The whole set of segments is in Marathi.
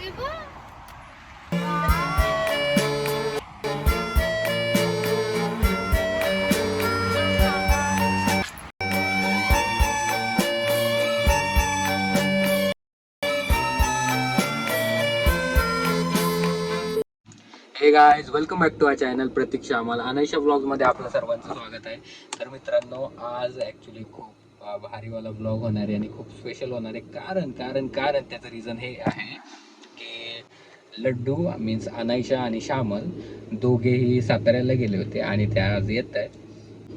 हे guys, welcome back to our channel Pratiksha आम्हाला अनायशा व्लॉग्समध्ये आपलं सर्वांचं स्वागत आहे. तर मित्रांनो, आज ॲक्च्युली खूप भारीवाला व्लॉग होणार आहे आणि खूप स्पेशल होणार आहे. कारण त्याचं रिझन हे आहे की लड्डू मीन्स अनायशा आणि श्यामल दोघेही साताऱ्याला गेले होते आणि त्या आज येत आहेत.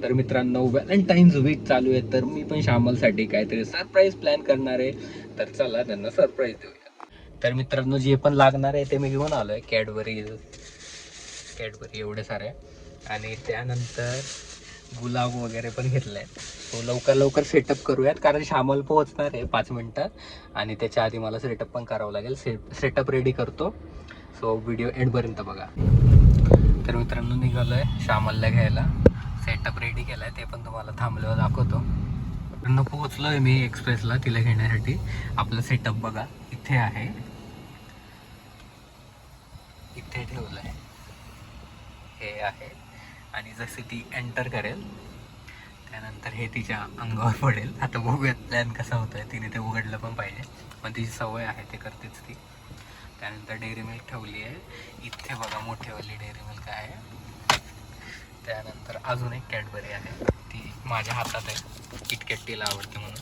तर मित्रांनो, व्हॅलेंटाईन्स वीक चालू आहे, तर मी पण श्यामलसाठी काहीतरी सरप्राईज प्लॅन करणार आहे. तर चला त्यांना सरप्राईज देऊया. तर मित्रांनो, जे पण लागणार आहे ते मी घेऊन आलो आहे. कॅडबरी एवढे सारे, आणि त्यानंतर गुलाब वगैरे पण घेतले आहेत. सो लवकर सेटअप करूयात, कारण श्यामल पोहोचणार आहे 5 मिनटात आणि त्याच्या आधी मला सेटअप पण करावं लागेल. सेटअप रेडी करतो. सो व्हिडिओ एंडपर्यंत बघा. तर मित्रांनो, निघालो आहे श्यामलला घ्यायला. सेटअप रेडी केला आहे, ते पण तुम्हाला थांबल्यावर दाखवतो. मित्रांनो, पोहोचलो आहे मी एक्सप्रेसला तिला घेण्यासाठी. आपलं सेटअप बघा, इथे आहे, इथे ठेवलं आहे, हे आहे. आणि जसे ती एंटर करेल त्यानंतर हे तिच्या अंगावर पडेल. आता बघूयात प्लॅन कसा होतोय. तिने ते उघडलं पण पाहिजे, पण तिची सवय आहे, ते करतेच ती. त्यानंतर डेअरी मिल्क ठेवली आहे इथे बघा, मोठीवाली डेअरी मिल्क आहे. त्यानंतर अजून एक कॅडबरी आहे, ती माझ्या हातात आहे. किटकॅट तिला आवडते म्हणून.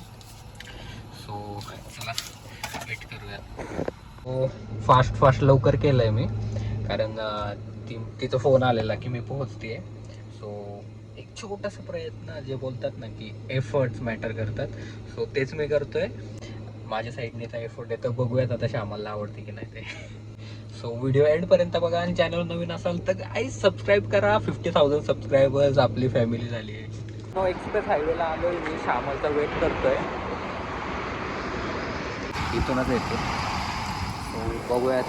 सो चला वेट करूयात. हो, फास्ट लवकर केलं आहे मी, कारण तिचा फोन आलेला की मी पोहोचते. सो एक छोटासा प्रयत्न, जे बोलतात ना की एफर्ट्स मॅटर करतात, सो तेच मी करतोय. माझ्या साईडने तर एफर्ट येतं. बघूयात आता श्यामलला आवडते की नाही ते. सो व्हिडिओ एंडपर्यंत बघा, आणि चॅनल नवीन असाल तर गाईज सबस्क्राईब करा. 50,000 सबस्क्रायबर्स आपली फॅमिली झाली आहे. एक्सप्रेस हायवेला आलो आहे मी, श्यामलचा वेट करतोय. इथूनच येतो. सो बघूयात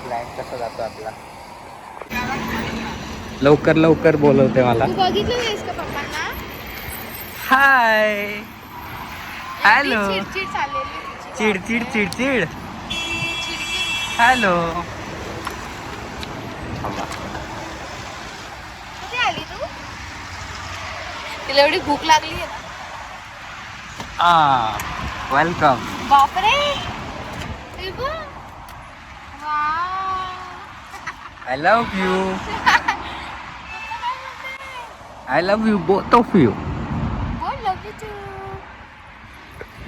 प्लॅन कसा जातो आपला. लवकर बोलवते मला. बघितलं नाहीस का पप्पांना? हाय, हॅलो. चिडचिड चाललेली तिची. चिडचिड. हॅलो. कधी आली तू? तिला एवढी भूक लागली आहे ना. वेलकम. बापरे, हे बघ. Wow. I love you. I love you both of you. बोल, लव यू टू.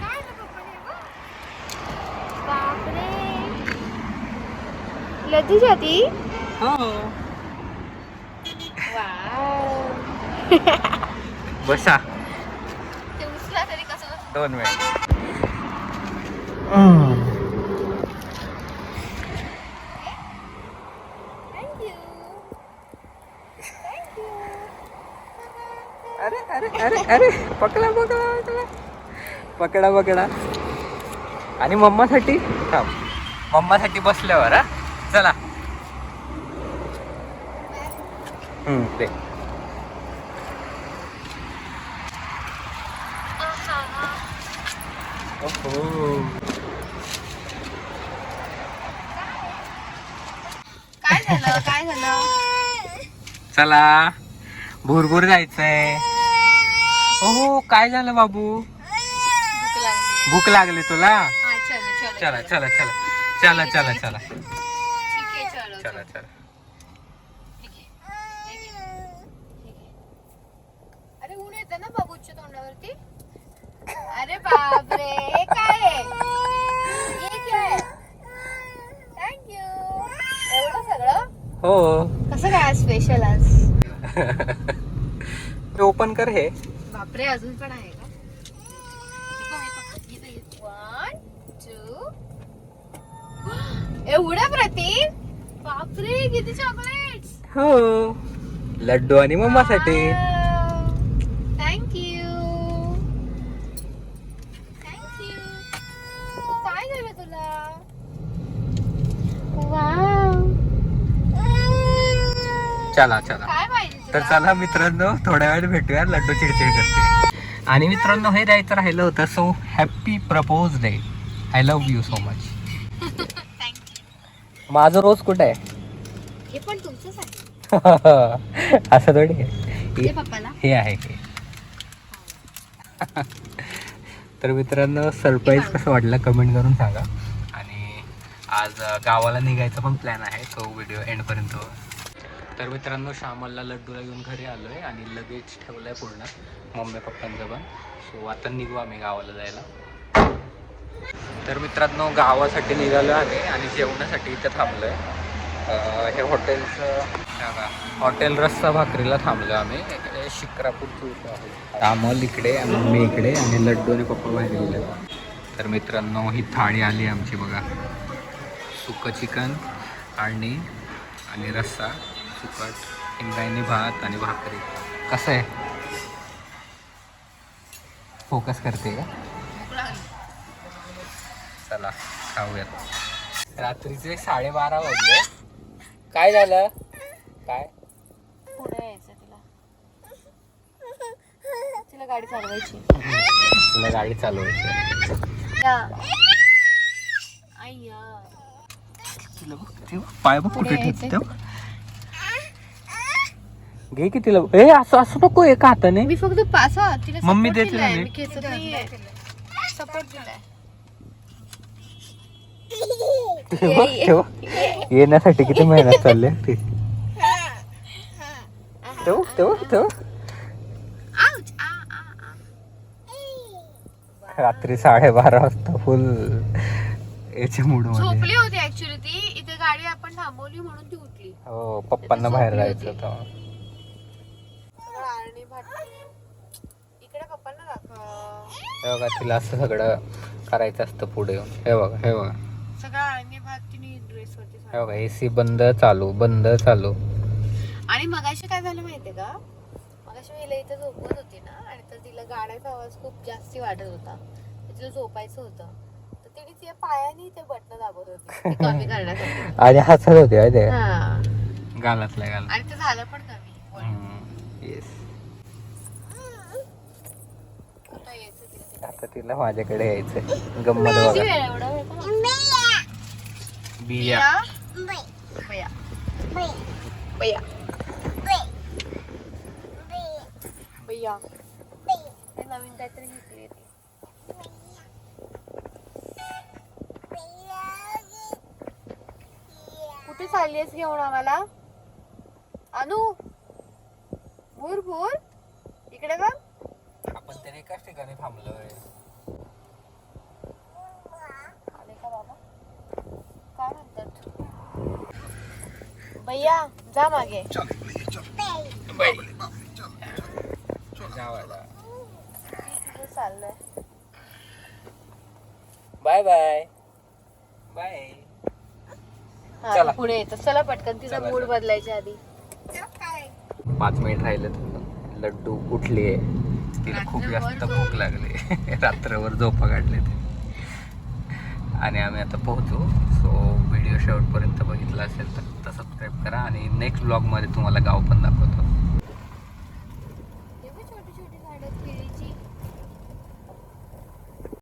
काय रे पप्पा, हे बघ. बापरे, लड्डू जाती. हो. वाव. बसा. ते उचला तरी कसं. 2 मिनिट. अरे पकडा. आणि मम्मासाठी थांब, मम्मासाठी बसल्यावर. हा चला. दे. काय झालं? चला, भूरभूर जायचंय. हो, काय झालं बाबू? भूक लागली तुला? चला. ठीक आहे, चलो. अरे ऊन येतं ना बाबूच्या तोंडावरती. अरे बापरे, हे काय आहे? हे काय? थँक्यू. एवढं सगळं? हो. कसं काय स्पेशल आज? ओपन कर हे. बापरे, अजून पण आहे का? 1, 2. एवढं प्रतीक? बापरे, किती चॉकलेट्स. हो, लड्डू आणि मम्मासाठी. थँक्यू. काय झालं तुला? वाव. चला. काय पाहिजे तर तुला? चला मित्रांनो, थोड्या वेळ भेटूया. लड्डू चिडचिड करते. आणि मित्रांनो, हे द्यायचं राहिलं होतं. So happy propose day. I love you so much. Thank you. माझं रोज कुठं आहे? हे पण तुमचंच आहे. असं थोडी आहे. दे पप्पाला. हे आहे हे. तर मित्रांनो सरप्राईज कसं वाटलं कमेंट करून सांगा. आणि आज गावाला निघायचा पण प्लॅन आहे, तो व्हिडिओ एंडपर्यंत. तर मित्रांनो श्यामलला लड्डूला घेऊन घरी आलो आहे आणि लगेच ठेवलं आहे पूर्ण मम्मी पप्पांचं पण. सो आता निघू आम्ही गावाला जायला. तर मित्रांनो गावासाठी निघालो आहे आणि जेवणासाठी इथं थांबलो आहे. हे हॉटेलचं हॉटेल रस्सा भाकरीला थांबलो आम्ही. शिक्रापूरचं इथं आहे. अमोल इकडे, मम्मी इकडे आणि लड्डू आणि पप्पा बाहेर गेले. तर मित्रांनो ही थाळी आली आमची बघा. सुकं चिकन आणि रस्सा, सुकट, इंद्रायणी भात आणि भाकरी. कसं आहे? फोकस करते का? चला खाऊयात. रात्रीचे 12:30 वाजले. काय झालं? काय? पुढे यायचं तिला गाडी चालवायची. तुला गाडी चालवायची. अय्या तिला बघ, पाय बघ कुठे पुढे ठेवतो. घे की तिला. ए असं असं नको एका हाताने. मी फक्त पासा तिला मम्मी support देते दिलाय, ना मी. मी खेचत नाहीये. सपोर्ट दिलाय. ठेव. येण्यासाठी किती मेहनत चालली. ठेव ठेव ठेव. Ouch! आ, आ, आ. रात्री 12:30 वाजता फुल याच्या मूड मध्ये. झोपली होती ऍक्च्युली ती. इथे गाडी आपण थांबवली म्हणून ती उठली. हो पप्पांना बाहेर झोपली जायचं होती. होतं. आणि भात इकडे पप्पांना दाखव. हे बघा तिला असं सगळं करायचं असतं पुढे येऊन. हे बघा सगळा आणि भात तिने ड्रेस वरती हे सांडला. बघा एसी बंद चालू. आणि मगाशी काय झालं माहितीये का? मगाशी मी हिला इथे झोपवत होती ना, आणि तर तिला गाड्याचा आवाज खूप जास्ती वाटत होता. तर तिला झोपायचं होतं, तर तिने तिच्या पायाने ते बटन दाबत होती ते कमी करण्यासाठी. आणि हसत होते माहिती आहे हा. गालातल्या गालात. आणि ते झालं पण कमी. येस. आता यायचं तिला. आता तिला माझ्याकडे यायचंय. गंमत किती बघा. वेळ आहे? एवढा वेळ का? बिया. बया. बया. बया. हे नवीन काहीतरी घेतली ती. कुठे चाललीस घेऊन आम्हाला? अनु भूर भूर इकडे बघ. आपण तरी एकाच ठिकाणी थांबलोय. आले का बाबा? काय म्हणतात? भैया जा मागे. चाललंय. Bye bye bye. चला. पुढे येतो. चला पटकन, तिचा चला, मूड चला. बदलायच्या आधी. 5 मिनिट राहिले. लड्डू उठलीये. तिला खूप जास्त भूक लागली. रात्रभर झोपा काढले ते. आणि आम्ही आता पोहोचू. सो व्हिडिओ शेवटपर्यंत बघितला असेल तर सबस्क्राईब करा. आणि नेक्स्ट ब्लॉगमध्ये तुम्हाला गाव पण दाखवतो.